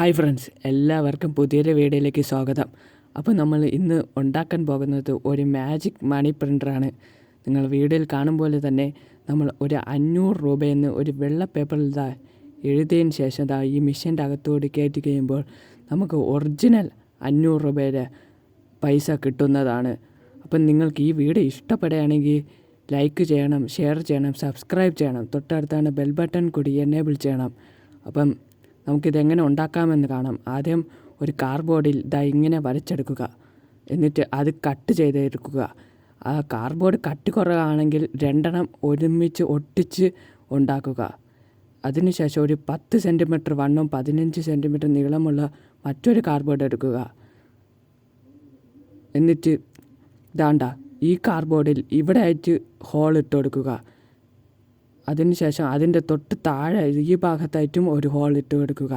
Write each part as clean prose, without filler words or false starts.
Hi friends, എല്ലാവർക്കും പുതിയൊരു വീഡിയോയിലേക്ക് സ്വാഗതം. അപ്പോൾ നമ്മൾ ഇന്ന് ഉണ്ടാക്കാൻ പോകുന്നത് ഒരു മാജിക് മണി പ്രിൻ്ററാണ്. നിങ്ങൾ വീഡിയോയിൽ കാണും പോലെ തന്നെ നമ്മൾ ഒരു 500 രൂപയെന്ന് ഒരു വെള്ള പേപ്പറിൽ എഴുതിയതിന് ശേഷം ഈ മെഷീൻ്റെ അകത്തോട് കയറ്റി കഴിയുമ്പോൾ നമുക്ക് ഒറിജിനൽ 500 രൂപയുടെ പൈസ കിട്ടുന്നതാണ്. അപ്പം നിങ്ങൾക്ക് ഈ വീഡിയോ ഇഷ്ടപ്പെടുകയാണെങ്കിൽ ലൈക്ക് ചെയ്യണം, ഷെയർ ചെയ്യണം, സബ്സ്ക്രൈബ് ചെയ്യണം. തൊട്ടടുത്താണ് ബെൽ ബട്ടൺ കൂടി എനേബിൾ ചെയ്യണം. അപ്പം നമുക്കിതെങ്ങനെ ഉണ്ടാക്കാമെന്ന് കാണാം. ആദ്യം ഒരു കാർഡ്ബോർഡിൽ ഇങ്ങനെ വരച്ചെടുക്കുക. എന്നിട്ട് അത് കട്ട് ചെയ്തെടുക്കുക. ആ കാർഡ്ബോർഡ് കട്ടി കുറവാണെങ്കിൽ 2 ഒരുമിച്ച് ഒട്ടിച്ച് ഉണ്ടാക്കുക. അതിനുശേഷം ഒരു 10 സെൻറ്റിമീറ്റർ വണ്ണവും 15 സെൻറ്റിമീറ്റർ നീളമുള്ള മറ്റൊരു കാർഡ്ബോർഡ് എടുക്കുക. എന്നിട്ട് ഈ കാർഡ്ബോർഡിൽ ഇവിടെ ആയിട്ട് ഹോൾ ഇട്ട് കൊടുക്കുക. അതിനുശേഷം അതിൻ്റെ തൊട്ട് താഴെ ഈ ഭാഗത്തായിട്ടും ഒരു ഹോൾ ഇട്ട് കൊടുക്കുക.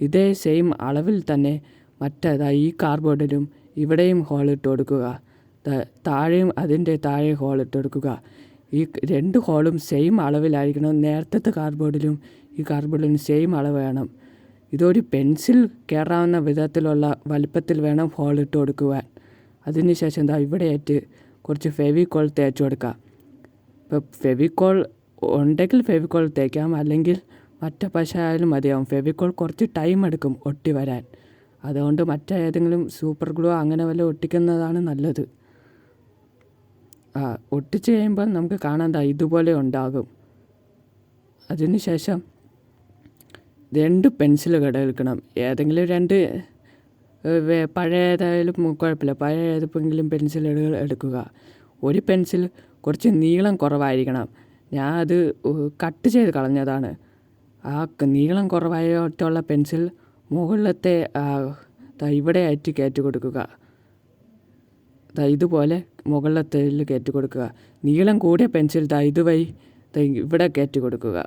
ഇതേ സെയിം അളവിൽ തന്നെ ഈ കാർഡ്ബോർഡിലും ഇവിടെയും ഹോൾ ഇട്ട് കൊടുക്കുക. താഴെയും അതിൻ്റെ താഴെ ഹോൾ ഇട്ട് കൊടുക്കുക. ഈ 2 ഹോളും സെയിം അളവിലായിരിക്കണം. നേരത്തെ കാർഡ്ബോർഡിലും ഈ കാർഡ്ബോർഡിലും സെയിം അളവ് വേണം. ഇതൊരു പെൻസിൽ കയറാവുന്ന വിധത്തിലുള്ള വലിപ്പത്തിൽ വേണം ഹോൾ ഇട്ട് കൊടുക്കുവാൻ. അതിനുശേഷം ഇവിടെയായിട്ട് കുറച്ച് ഫെവിക്കോൾ തേച്ച് കൊടുക്കുക. ഇപ്പോൾ ഫെവിക്കോൾ ഉണ്ടെങ്കിൽ ഫെവിക്കോൾ തേക്കാം, അല്ലെങ്കിൽ മറ്റേ പശ ആയാലും മതിയാവും. ഫെവിക്കോൾ കുറച്ച് ടൈം എടുക്കും ഒട്ടി വരാൻ. അതുകൊണ്ട് മറ്റേതെങ്കിലും സൂപ്പർ ഗ്ലൂ അങ്ങനെ വല്ല ഒട്ടിക്കുന്നതാണ് നല്ലത്. ഒട്ടിച്ച് കഴിയുമ്പോൾ നമുക്ക് കാണാൻ ഇതുപോലെ ഉണ്ടാകും. അതിനുശേഷം 2 പെൻസിലുകൾ എടുക്കണം. ഏതെങ്കിലും 2 പഴയതായാലും കുഴപ്പമില്ല, പഴയ ഏതെങ്കിലും പെൻസിലുകൾ എടുക്കുക. ഒരു പെൻസിൽ കുറച്ച് നീളം കുറവായിരിക്കണം. ഞാൻ അത് കട്ട് ചെയ്ത് കളഞ്ഞതാണ്. ആ നീളം കുറവായിട്ടുള്ള പെൻസിൽ മുകളിലത്തെ ഇവിടെ ആയിട്ട് കയറ്റി കൊടുക്കുക. ഇതുപോലെ മുകളിലത്തേൽ കയറ്റി കൊടുക്കുക. നീളം കൂടിയ പെൻസിൽ ഇതുവഴി ഇവിടെ കയറ്റി കൊടുക്കുക.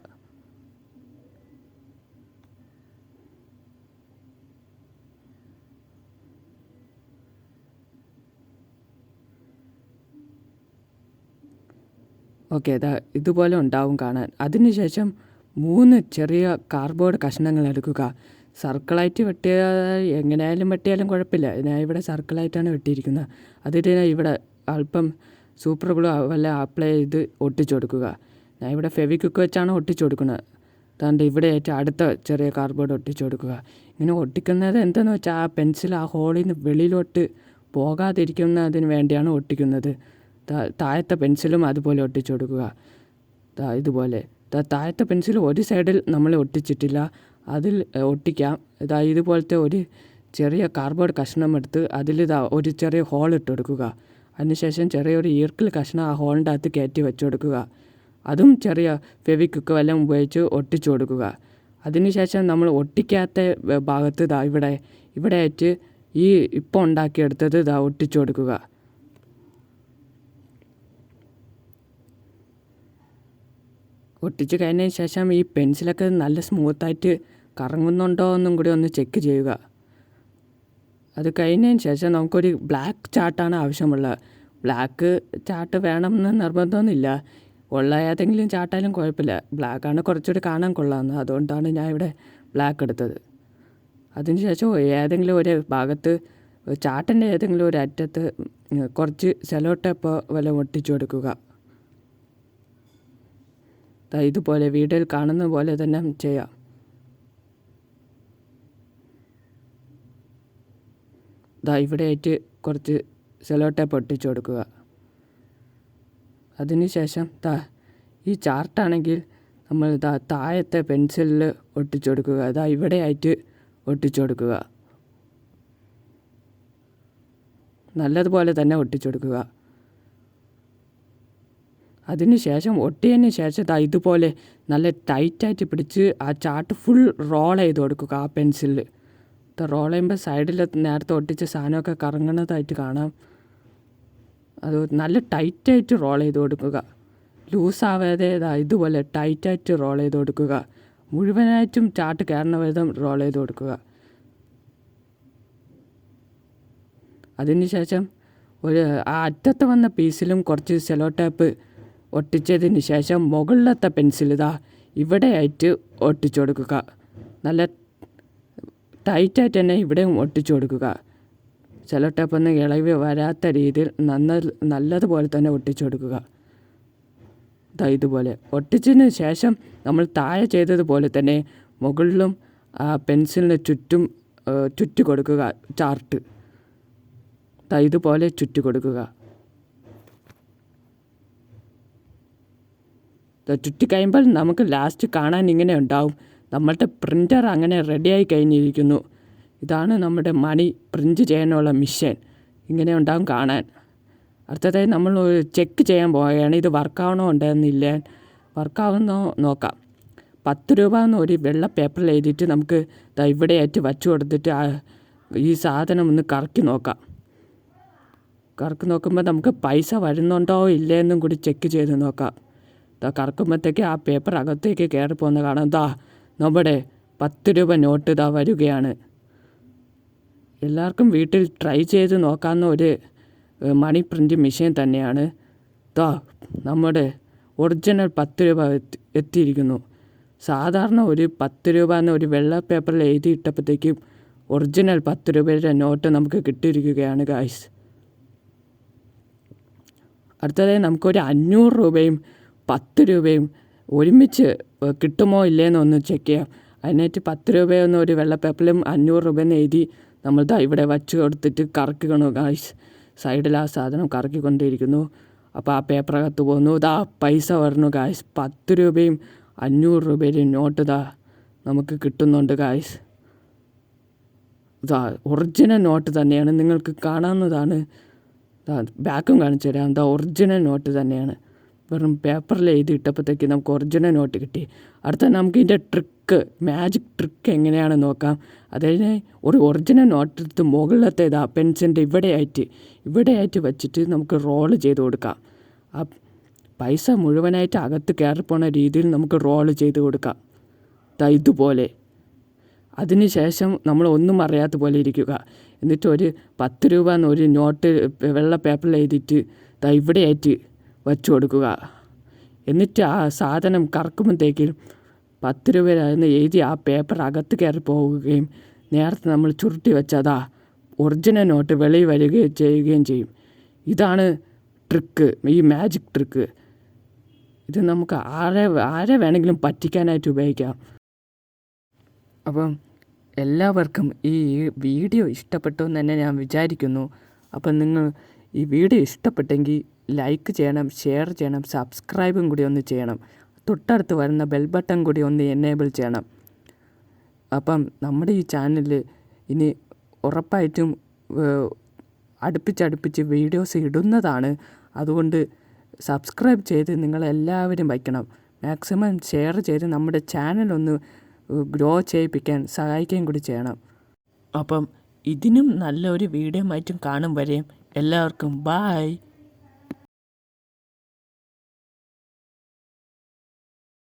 ഓക്കെ, ഇതുപോലെ ഉണ്ടാവും കാണാൻ. അതിനുശേഷം 3 ചെറിയ കാർഡ്ബോർഡ് കഷ്ണങ്ങൾ എടുക്കുക. സർക്കിളായിട്ട് എങ്ങനെയായാലും വെട്ടിയാലും കുഴപ്പമില്ല. ഞാൻ ഇവിടെ സർക്കിളായിട്ടാണ് വെട്ടിയിരിക്കുന്നത്. അതിട്ട് ഇവിടെ അല്പം സൂപ്പർ ഗ്ലൂ വല്ല അപ്ലൈ ചെയ്ത് ഒട്ടിച്ചു കൊടുക്കുക. ഞാൻ ഇവിടെ ഫെവിക്വിക്ക് വെച്ചാണ് ഒട്ടിച്ചു കൊടുക്കുന്നത്. ഇവിടെ ആയിട്ട് അടുത്ത ചെറിയ കാർഡ്ബോർഡ് ഒട്ടിച്ചു കൊടുക്കുക. ഇങ്ങനെ ഒട്ടിക്കുന്നത് എന്താണെന്ന് വെച്ചാൽ ആ പെൻസിൽ ആ ഹോളിൽ നിന്ന് വെളിയിലോട്ട് പോകാതിരിക്കുന്നതിന് വേണ്ടിയാണ് ഒട്ടിക്കുന്നത്. താഴത്തെ പെൻസിലും അതുപോലെ ഒട്ടിച്ചു കൊടുക്കുക. ഇതുപോലെ താഴത്തെ പെൻസിൽ ഒരു സൈഡിൽ നമ്മൾ ഒട്ടിച്ചിട്ടില്ല, അതിൽ ഒട്ടിക്കാം. ഇതുപോലത്തെ ഒരു ചെറിയ കാർഡ്ബോർഡ് കഷ്ണം എടുത്ത് അതിൽ ഒരു ചെറിയ ഹോൾ ഇട്ട് കൊടുക്കുക. അതിനുശേഷം ചെറിയൊരു ഈർക്കിൽ കഷ്ണം ആ ഹോളിൻ്റെ അകത്ത് കയറ്റി വെച്ച് കൊടുക്കുക. അതും ചെറിയ ഫെവിക്വിക്ക് വല്ലതും ഉപയോഗിച്ച് ഒട്ടിച്ചു കൊടുക്കുക. അതിനുശേഷം നമ്മൾ ഒട്ടിക്കാത്ത ഭാഗത്ത് ഇവിടെ ആയിട്ട് ഈ ഇപ്പോൾ ഉണ്ടാക്കിയെടുത്തത് ഒട്ടിച്ചു കൊടുക്കുക. ഒട്ടിച്ച് കഴിഞ്ഞതിന് ശേഷം ഈ പെൻസിലൊക്കെ നല്ല സ്മൂത്തായിട്ട് കറങ്ങുന്നുണ്ടോ എന്നും കൂടി ഒന്ന് ചെക്ക് ചെയ്യുക. അത് കഴിഞ്ഞതിന് ശേഷം നമുക്കൊരു ബ്ലാക്ക് ചാർട്ടാണ് ആവശ്യമുള്ളത്. ബ്ലാക്ക് ചാർട്ട് വേണമെന്ന് നിർബന്ധമൊന്നുമില്ല, ഉള്ള ഏതെങ്കിലും ചാർട്ടായാലും കുഴപ്പമില്ല. ബ്ലാക്കാണ് കുറച്ചുകൂടി കാണാൻ കൊള്ളാമെന്ന്, അതുകൊണ്ടാണ് ഞാൻ ഇവിടെ ബ്ലാക്ക് എടുത്തത്. അതിനുശേഷം ഏതെങ്കിലും ഒരു ഭാഗത്ത് ചാർട്ടിൻ്റെ ഏതെങ്കിലും ഒരു അറ്റത്ത് കുറച്ച് സെലോ ടേപ്പ് വല്ല ഒട്ടിച്ചു കൊടുക്കുക. ഇതുപോലെ വീഡിയോയിൽ കാണുന്ന പോലെ തന്നെ ചെയ്യാം. ഇവിടെ ആയിട്ട് കുറച്ച് സെലോ ടേപ്പ് ഒട്ടിച്ചു കൊടുക്കുക. അതിനുശേഷം ഈ ചാർട്ടാണെങ്കിൽ നമ്മൾ താഴത്തെ പെൻസിലിൽ ഒട്ടിച്ചു കൊടുക്കുക. ഇവിടെ ആയിട്ട് ഒട്ടിച്ചു കൊടുക്കുക. നല്ലതുപോലെ തന്നെ ഒട്ടിച്ചു കൊടുക്കുക. അതിനുശേഷം ഒട്ടിയതിന് ശേഷം ഇതുപോലെ നല്ല ടൈറ്റായിട്ട് പിടിച്ച് ആ ചാർട്ട് ഫുൾ റോൾ ചെയ്ത് കൊടുക്കുക. ആ പെൻസിലിൽ റോൾ ചെയ്യുമ്പോൾ സൈഡിൽ നേരത്തെ ഒട്ടിച്ച സാധനമൊക്കെ കറങ്ങുന്നതായിട്ട് കാണാം. അത് നല്ല ടൈറ്റായിട്ട് റോൾ ചെയ്ത് കൊടുക്കുക. ലൂസാവാതെ ഇതുപോലെ ടൈറ്റായിട്ട് റോൾ ചെയ്ത് കൊടുക്കുക. മുഴുവനായിട്ടും ചാർട്ട് കയറുന്ന വിധം റോൾ ചെയ്ത് കൊടുക്കുക. അതിനുശേഷം ആ അറ്റത്ത് വന്ന പീസിലും കുറച്ച് സെലോ ടേപ്പ് ഒട്ടിച്ചതിന് ശേഷം മുകളിലത്തെ പെൻസിൽ ഇവിടെ ആയിട്ട് ഒട്ടിച്ചു കൊടുക്കുക. നല്ല ടൈറ്റായിട്ട് തന്നെ ഇവിടെയും ഒട്ടിച്ചു കൊടുക്കുക. സെല്ലോ ടേപ്പൊന്ന് ഇളകി വരാത്ത രീതിയിൽ നല്ലതുപോലെ തന്നെ ഒട്ടിച്ചു കൊടുക്കുക. ഇതുപോലെ ഒട്ടിച്ചതിന് ശേഷം നമ്മൾ താഴെ ചെയ്തതുപോലെ തന്നെ മുകളിലും പെൻസിലിന് ചുറ്റും ചുറ്റി കൊടുക്കുക. ചാർട്ട് ഇതുപോലെ ചുറ്റി കൊടുക്കുക. ചുറ്റി കഴിയുമ്പോൾ നമുക്ക് ലാസ്റ്റ് കാണാൻ ഇങ്ങനെ ഉണ്ടാവും. നമ്മളുടെ പ്രിൻ്റർ അങ്ങനെ റെഡിയായി കഴിഞ്ഞിരിക്കുന്നു. ഇതാണ് നമ്മുടെ മണി പ്രിൻ്റ് ചെയ്യാനുള്ള മെഷീൻ. ഇങ്ങനെ ഉണ്ടാവും കാണാൻ. അടുത്തതായി നമ്മൾ ചെക്ക് ചെയ്യാൻ പോവുകയാണ്. ഇത് വർക്കാവണോ ഉണ്ടെന്നില്ല. വർക്കാവുന്നോ നോക്കാം. 10 രൂപ എന്ന് ഒരു വെള്ള പേപ്പറിൽ എഴുതിയിട്ട് നമുക്ക് ഇവിടെയായിട്ട് വച്ചു കൊടുത്തിട്ട് ഈ സാധനം ഒന്ന് കറക്കി നോക്കാം. കറക്കി നോക്കുമ്പോൾ നമുക്ക് പൈസ വരുന്നുണ്ടോ ഇല്ലയെന്നും കൂടി ചെക്ക് ചെയ്ത് നോക്കാം. കറക്കുമ്പോഴത്തേക്ക് ആ പേപ്പർ അകത്തേക്ക് കയറി പോകുന്ന കാണാം. നമ്മുടെ 10 രൂപ നോട്ട് വരികയാണ്. എല്ലാവർക്കും വീട്ടിൽ ട്രൈ ചെയ്ത് നോക്കാവുന്ന ഒരു മണി പ്രിൻ്റ് മെഷീൻ തന്നെയാണ്. നമ്മുടെ ഒറിജിനൽ 10 രൂപ എത്തിയിരിക്കുന്നു. സാധാരണ ഒരു 10 രൂപ എന്ന ഒരു വെള്ള പേപ്പറിൽ എഴുതിയിട്ടപ്പോഴത്തേക്കും ഒറിജിനൽ 10 രൂപയുടെ നോട്ട് നമുക്ക് കിട്ടിയിരിക്കുകയാണ് ഗായ്സ്. അടുത്തതായി നമുക്കൊരു 500 രൂപയും 10 രൂപയും ഒരുമിച്ച് കിട്ടുമോ ഇല്ലയെന്നൊന്ന് ചെക്ക് ചെയ്യാം. അതിനായിട്ട് 10 രൂപയെന്ന് ഒരു വെള്ള പേപ്പറിലും 500 രൂപയെന്ന് എഴുതി നമ്മൾ ഇവിടെ വച്ച് കൊടുത്തിട്ട് കറക്കിക്കണു ഗായ്സ്. സൈഡിൽ ആ സാധനം കറക്കിക്കൊണ്ടിരിക്കുന്നു. അപ്പോൾ ആ പേപ്പറകത്ത് പോകുന്നു. പൈസ വരണു ഗായ്സ്. 10 രൂപയും 500 രൂപയുടെയും നോട്ട് നമുക്ക് കിട്ടുന്നുണ്ട് ഗായ്സ്. ഒറിജിനൽ നോട്ട് തന്നെയാണ്. നിങ്ങൾക്ക് കാണാവുന്നതാണ്. ബാക്കും കാണിച്ചു തരാം. ഒറിജിനൽ നോട്ട് തന്നെയാണ്. വെറും പേപ്പറിൽ എഴുതിയിട്ടപ്പോഴത്തേക്ക് നമുക്ക് ഒറിജിനൽ നോട്ട് കിട്ടി. അടുത്ത നമുക്ക് ഇതിൻ്റെ ട്രിക്ക്, മാജിക് ട്രിക്ക് എങ്ങനെയാണെന്ന് നോക്കാം. അതായത് ഒരു ഒറിജിനൽ നോട്ട് എടുത്ത് മുകളിലത്തെ പെൻസിൻ്റെ ഇവിടെയായിട്ട് വെച്ചിട്ട് നമുക്ക് റോള് ചെയ്ത് കൊടുക്കാം. ആ പൈസ മുഴുവനായിട്ട് അകത്ത് കയറിപ്പോണ രീതിയിൽ നമുക്ക് റോള് ചെയ്ത് കൊടുക്കാം. ഇതുപോലെ. അതിനുശേഷം നമ്മൾ ഒന്നും അറിയാത്ത പോലെ ഇരിക്കുക. എന്നിട്ട് ഒരു 10 രൂപ എന്നൊരു നോട്ട് വെള്ള പേപ്പറിൽ എഴുതിയിട്ട് ഇവിടെയായിട്ട് വച്ചു കൊടുക്കുക. എന്നിട്ട് ആ സാധനം കറക്കുമ്പോഴത്തേക്കും 10 രൂപയായിരുന്നു എഴുതി ആ പേപ്പർ അകത്ത് കയറി പോവുകയും നേരത്തെ നമ്മൾ ചുരുട്ടി വെച്ചതാ ഒറിജിനൽ നോട്ട് വെളിയിൽ വരികയും ചെയ്യുകയും ചെയ്യും. ഇതാണ് ട്രിക്ക്, ഈ മാജിക് ട്രിക്ക്. ഇത് നമുക്ക് ആരെ വേണമെങ്കിലും പറ്റിക്കാനായിട്ട് ഉപയോഗിക്കാം. അപ്പം എല്ലാവർക്കും ഈ വീഡിയോ ഇഷ്ടപ്പെട്ടു എന്ന് തന്നെ ഞാൻ വിചാരിക്കുന്നു. അപ്പം നിങ്ങൾ ഈ വീഡിയോ ഇഷ്ടപ്പെട്ടെങ്കിൽ ലൈക്ക് ചെയ്യണം, ഷെയർ ചെയ്യണം, സബ്സ്ക്രൈബും കൂടി ഒന്ന് ചെയ്യണം. തൊട്ടടുത്ത് വരുന്ന ബെൽ ബട്ടൺ കൂടി ഒന്ന് എനേബിൾ ചെയ്യണം. അപ്പം നമ്മുടെ ഈ ചാനലിൽ ഇനി ഉറപ്പായിട്ടും അടുപ്പിച്ചടുപ്പിച്ച് വീഡിയോസ് ഇടുന്നതാണ്. അതുകൊണ്ട് സബ്സ്ക്രൈബ് ചെയ്ത് നിങ്ങളെല്ലാവരും വയ്ക്കണം. മാക്സിമം ഷെയർ ചെയ്ത് നമ്മുടെ ചാനലൊന്ന് ഗ്രോ ചെയ്യിപ്പിക്കാൻ സഹായിക്കുകയും കൂടി ചെയ്യണം. അപ്പം ഇതിനും നല്ലൊരു വീഡിയോ ആയിട്ടും കാണും വരെയും എല്ലാവർക്കും ബായ്.